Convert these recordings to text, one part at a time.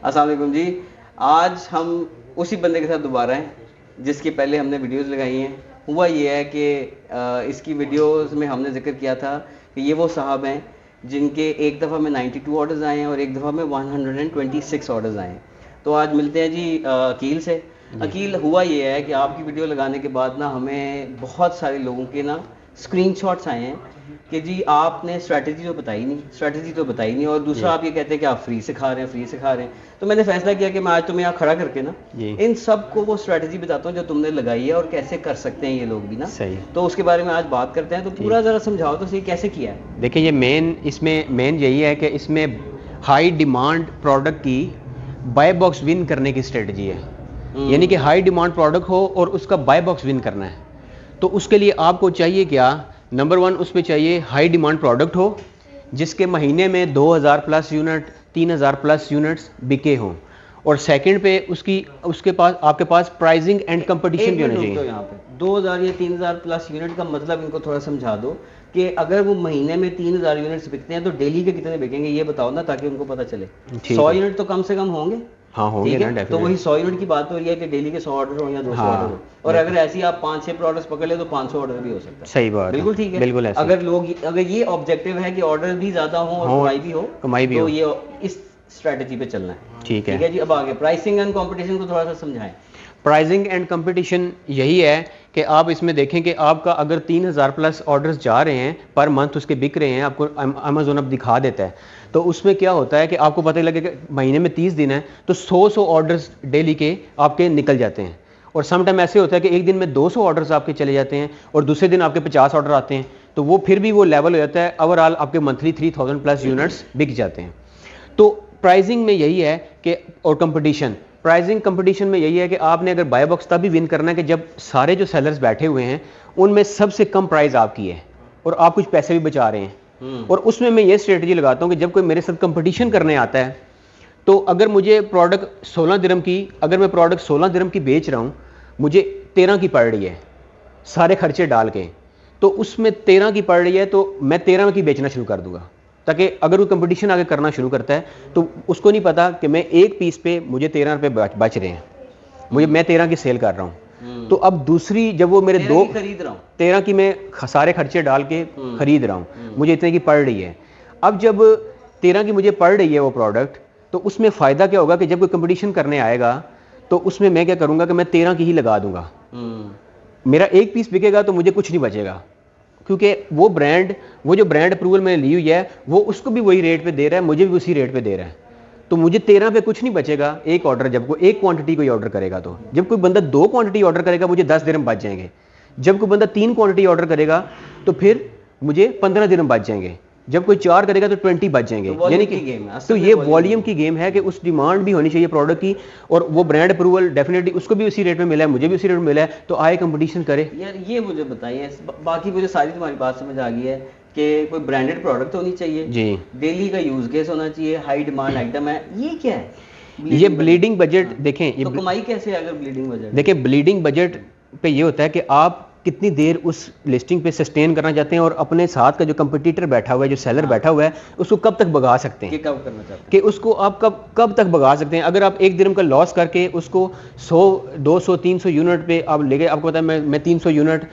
अस्सलाम वालेकुम जी। आज हम उसी बंदे के साथ दोबारा हैं जिसकी पहले हमने वीडियोस लगाई हैं। हुआ ये है कि इसकी वीडियोस में हमने जिक्र किया था कि ये वो साहब हैं जिनके एक दफ़ा में 92 ऑर्डर्स आए हैं और एक दफ़ा में 126 ऑर्डर्स आए हैं। तो आज मिलते हैं जी अकील से। अकील, हुआ ये है कि आपकी वीडियो लगाने के बाद ना हमें बहुत सारे लोगों के ना स्क्रीनशॉट्स आए हैं कि जी आपने स्ट्रैटेजी तो बताई नहीं, और दूसरा आप ये कहते हैं कि आप फ्री सिखा रहे हैं। तो मैंने फैसला किया कि मैं आज तुम्हें यहाँ खड़ा करके ना इन सब को वो स्ट्रैटेजी बताता हूँ जो तुमने लगाई है और कैसे कर सकते हैं ये लोग भी ना। सही। तो उसके बारे में आज बात करते हैं। तो पूरा ज़रा समझाओ तो सही, कैसे किया है? देखिए, ये इसमें मेन यही है कि इसमें हाई डिमांड प्रोडक्ट की बाय बॉक्स विन करने की स्ट्रेटजी है। यानी कि हाई डिमांड प्रोडक्ट हो और उसका बाय बॉक्स विन करना है। तो उसके लिए आपको चाहिए क्या? नंबर 1, उस पर चाहिए हाई डिमांड प्रोडक्ट हो जिसके महीने में 2000 प्लस यूनिट, 3000 प्लस यूनिट्स बिके हों। और सेकंड पे आपके पास प्राइसिंग एंड कंपटीशन भी होना चाहिए। तो यहाँ पे 2000 या 3000 प्लस यूनिट का मतलब इनको थोड़ा समझा दो कि अगर वो महीने में 3000 यूनिट्स बिकते हैं तो डेली के कितने बिकेंगे ये बताओ ना, ताकि उनको पता चले। 100 यूनिट तो कम से कम होंगे। हाँ, होंगे ना। तो वही 100 यूनिट की बात हो रही है कि डेली के 100 ऑर्डर हो या 200 ऑर्डर हो। और अगर ऐसी आप 5-6 प्रोडक्ट्स पकड़ ले तो 500 ऑर्डर भी हो सकता है। सही बात, बिल्कुल ठीक है। बिल्कुल ऐसे। अगर ये ऑब्जेक्टिव है कि ऑर्डर भी ज्यादा हो और कमाई भी हो, तो ये इस स्ट्रेटजी पे चलना है। ठीक है जी। अब आगे प्राइसिंग एंड कंपटीशन को थोड़ा सा समझाएं। प्राइसिंग एंड कंपटीशन यही है कि आप इसमें देखें कि आपका अगर 3000 प्लस ऑर्डर्स जा रहे हैं पर मंथ, उसके बिक रहे हैं, आपको अमेजोन अब दिखा देता है। तो उसमें क्या होता है कि आपको पता लगे कि महीने में 30 दिन है तो 100 ऑर्डर्स डेली के आपके निकल जाते हैं। और सम टाइम ऐसे होता है कि एक दिन में 200 ऑर्डर्स आपके चले जाते हैं और दूसरे दिन आपके 50 ऑर्डर आते हैं। तो वो फिर भी वो लेवल हो जाता है, ओवरऑल आपके मंथली 3000 प्लस यूनिट्स बिक जाते हैं। तो प्राइसिंग में यही है कि, और प्राइसिंग कंपटीशन में यही है कि आपने अगर बाय बॉक्स तभी विन करना है कि जब सारे जो सेलर्स बैठे हुए हैं उनमें सबसे कम प्राइस आपकी है और आप कुछ पैसे भी बचा रहे हैं। और उसमें मैं ये स्ट्रेटजी लगाता हूं कि जब कोई मेरे साथ कंपटीशन करने आता है तो अगर मुझे प्रोडक्ट 16 दिरहम की, अगर मैं प्रोडक्ट 16 दिरहम की बेच रहा हूं, मुझे 13 की पड़ रही है सारे खर्चे डाल के, तो उसमें 13 की पड़ रही है तो मैं 13 की बेचना शुरू कर दूंगा, ताकि अगर वो कंपटीशन आगे करना शुरू करता है तो उसको नहीं पता कि मैं एक पीस पे मुझे 13 रुपये बच रहे हैं, मैं 13 की सेल कर रहा हूँ। तो अब दूसरी, जब वो मेरे 13 की मैं सारे खर्चे डाल के खरीद रहा हूँ, मुझे इतने की पड़ रही है। अब जब 13 की मुझे पड़ रही है वो प्रोडक्ट, तो उसमें फ़ायदा क्या होगा कि जब कोई कंपटीशन करने आएगा तो उसमें मैं क्या करूँगा कि मैं 13 की ही लगा दूंगा। मेरा एक पीस बिकेगा तो मुझे कुछ नहीं बचेगा, क्योंकि वो जो ब्रांड अप्रूवल मैंने ली हुई है वो उसको भी वही रेट पे दे रहा है, मुझे भी उसी रेट पे दे रहा है। तो मुझे 13 पे कुछ नहीं बचेगा। एक ऑर्डर, जब कोई एक क्वांटिटी कोई ऑर्डर करेगा, तो जब कोई बंदा 2 क्वांटिटी ऑर्डर करेगा मुझे 10 दिरहम बच जाएंगे। जब कोई बंदा 3 क्वांटिटी ऑर्डर करेगा तो फिर मुझे 15 दिरहम बच जाएंगे। जब कोई 4 करेगा तो 20 बच जाएंगे। यानी कि तो ये वॉल्यूम की गेम है कि उस डिमांड भी होनी चाहिए प्रोडक्ट की, और वो ब्रांड अप्रूवल डेफिनेटली उसको भी उसी रेट में मिला है, मुझे भी उसी रेट में मिला है, तो आए कंपटीशन करे। यार ये मुझे बताइए, बाकी मुझे सारी तुम्हारी बात समझ आ गई है कि कोई ब्रांडेड प्रोडक्ट होनी चाहिए जी, डेली का यूज केस होना चाहिए, हाई डिमांड आइटम है। ये क्या है? ये ब्लीडिंग बजट। देखें ये तो कमाई कैसे है अगर ब्लीडिंग बजट? देखिए, ब्लीडिंग बजट पे ये होता है कि आप कितनी देर उस लिस्टिंग पे सस्टेन करना चाहते हैं और अपने साथ का जो कंपटीटर बैठा हुआ है, जो सेलर बैठा हुआ है, उसको कब तक भगा सकते हैं, कि कब करना चाहते हैं, कि उसको आप कब तक भगा सकते हैं। अगर आप 1 दिरहम का लॉस करके उसको 100, 200, 300 यूनिट पे आप ले गए, आपको पता है मैं 300 यूनिट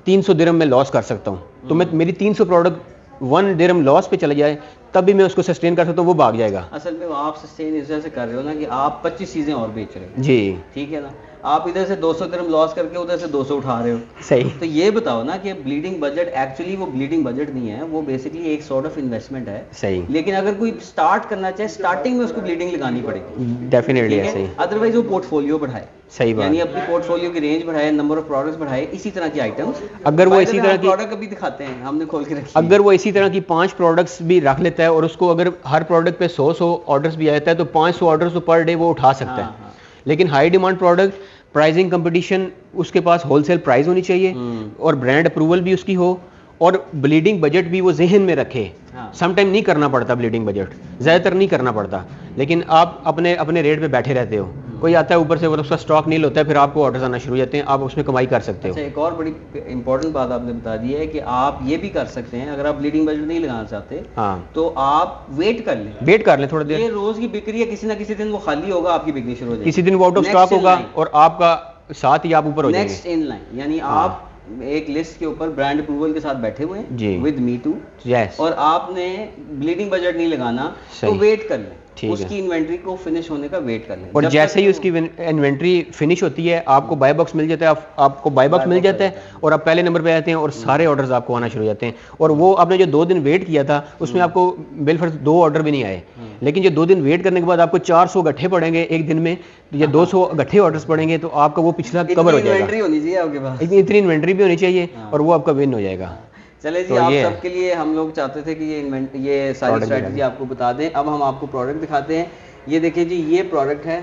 300 दिरहम में लॉस कर सकता हूँ, तो मेरी 300 प्रोडक्ट 1 दिरहम लॉस पे चला जाए तब भी मैं उसको सस्टेन कर सकता हूँ, वो भाग जाएगा। असल में आप सस्टेन इस वजह से कर रहे हो ना कि आप 25 चीजें और बेच रहे हो जी, ठीक है ना। आप इधर से 200 दिरहम लॉस करके उधर से 200 उठा रहे हो। सही। तो ये बताओ ना कि ब्लीडिंग बजट एक्चुअली वो ब्लीडिंग बजट नहीं है, वो बेसिकली एक सॉर्ट ऑफ इन्वेस्टमेंट है। सही। लेकिन अगर कोई स्टार्ट करना चाहे, स्टार्टिंग में उसको ब्लीडिंग लगानी पड़ेगी डेफिनेटली ऐसे ही। अदरवाइज वो पोर्टफोलियो बढ़ाए। सही बात। यानी अपनी पोर्टफोलियो की रेंज बढ़ाए, नंबर ऑफ प्रोडक्ट्स बढ़ाए, इसी तरह की आइटम्स। अगर वो इसी तरह की प्रोडक्ट अभी दिखाते हैं, हमने खोल के रखी, अगर वो इसी तरह की 5 प्रोडक्ट्स भी रख लेता है और उसको अगर हर प्रोडक्ट पे 100 ऑर्डर्स भी आ जाता है तो 500 ऑर्डर्स तो पर डे वो उठा सकता है। लेकिन high demand product, pricing competition, उसके पास होलसेल प्राइस होनी चाहिए और ब्रांड अप्रूवल भी उसकी हो, और ब्लीडिंग बजट भी वो जहन में रखे। सम टाइम नहीं करना पड़ता ब्लीडिंग बजट, ज़्यादातर नहीं करना पड़ता, लेकिन आप अपने रेट पे बैठे रहते हो कोई आता है ऊपर से, उसका स्टॉक नील होता है, फिर आपको ऑर्डर्स आना शुरू हो जाते हैं, आप उसमें कमाई कर सकते हो। अच्छा, एक और बड़ी इंपॉर्टेंट बात आपने बता दी है कि आप ये भी कर सकते हैं, अगर आप ब्लीडिंग बजट नहीं लगाना चाहते हाँ, तो आप वेट कर लें, थोड़ी देर। ये रोज की बिक्री है, किसी ना किसी दिन वो खाली होगा, आपकी बिक्री शुरू हो जाएगी, किसी दिन वो आउट ऑफ स्टॉक होगा और आपका साथ ही आप ऊपर हो जाएंगे। नेक्स्ट इन लाइन, यानी हाँ। आप एक लिस्ट के ऊपर ब्रांड अप्रूवल के साथ बैठे हुए जी। हैं विद मी टू, यस, और आपने ब्लीडिंग बजट नहीं लगाना तो सही। वेट कर लें, ठीक है। उसकी इन्वेंट्री को फिनिश होने का वेट कर लें, और जब जैसे तक ही वो- उसकी इन्वेंट्री फिनिश होती है, आपको बाय बॉक्स मिल जाता है, आपको बाय बॉक्स Buy मिल box जाता मिल है जाता है। और आप पहले नंबर पे आते हैं और सारे ऑर्डर्स आपको आना शुरू हो जाते हैं। और वो आपने जो 2 दिन वेट किया था उसमें आपको बिलफर्ज 2 ऑर्डर भी नहीं आए, लेकिन जो 2 दिन वेट करने के बाद आपको 400 गट्ठे पड़ेंगे एक दिन में, या 200 गट्ठे ऑर्डर्स पड़ेंगे, तो आपका वो पिछला कवर हो इतनी इन्वेंट्री जाएगा। होनी चाहिए आपके पास। इतनी इन्वेंट्री भी होनी चाहिए और वो आपका विन हो जाएगा। चले जी, तो आप ये है। सबके लिए हम लोग चाहते थे कि ये सारी Product स्ट्रैटेजी दिखाएं। आपको बता दें। अब हम आपको प्रोडक्ट दिखाते हैं। ये देखिए जी, ये प्रोडक्ट है,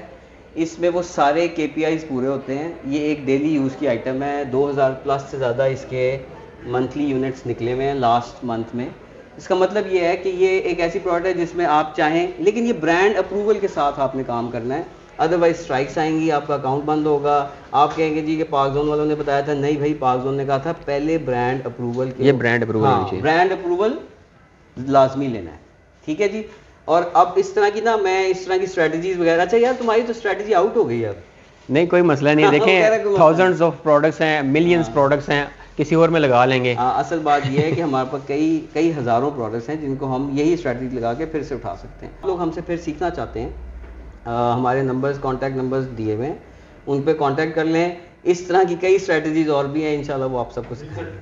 इसमें वो सारे KPIs पूरे होते हैं। ये एक डेली यूज़ की आइटम है, 2000 प्लस से ज़्यादा इसके मंथली यूनिट्स निकले हुए हैं लास्ट मंथ में। इसका मतलब ये है कि ये एक ऐसी प्रोडक्ट है जिसमें आप चाहें, लेकिन ये ब्रांड अप्रूवल के साथ आपने काम करना है, अदरवाइज स्ट्राइक्स आएंगी, आपका अकाउंट बंद होगा। आप कहेंगे जी कि पाक जोन वालों ने बताया था, नहीं भाई, पाक जोन ने कहा था पहले ब्रांड अप्रूवल ये ब्रांड अप्रूवल होनी चाहिए। ब्रांड अप्रूवल लाजमी लेना है, ठीक है जी। और अब इस तरह की ना, मैं इस तरह की स्ट्रेटजीज वगैरह, अच्छा यार तुम्हारी तो स्ट्रेटजी आउट हो गई अब। नहीं, कोई मसला नहीं, वो कह रहा है देखें कोई थाउजेंड्स ऑफ प्रोडक्ट्स हैं, मिलियंस प्रोडक्ट्स हैं, किसी और में लगा लेंगे। असल बात यह है कि हमारे पास कई हज़ारों प्रोडक्ट्स हैं जिनको हम यही स्ट्रेटजी लगा के फिर से उठा सकते हैं। आप लोग हमसे फिर सीखना चाहते हैं, हमारे नंबर्स, कॉन्टैक्ट नंबर्स दिए हुए हैं, उन पे कांटेक्ट कर लें। इस तरह की कई स्ट्रेटजीज और भी हैं, इंशाल्लाह वो आप सबको सिखाएंगे।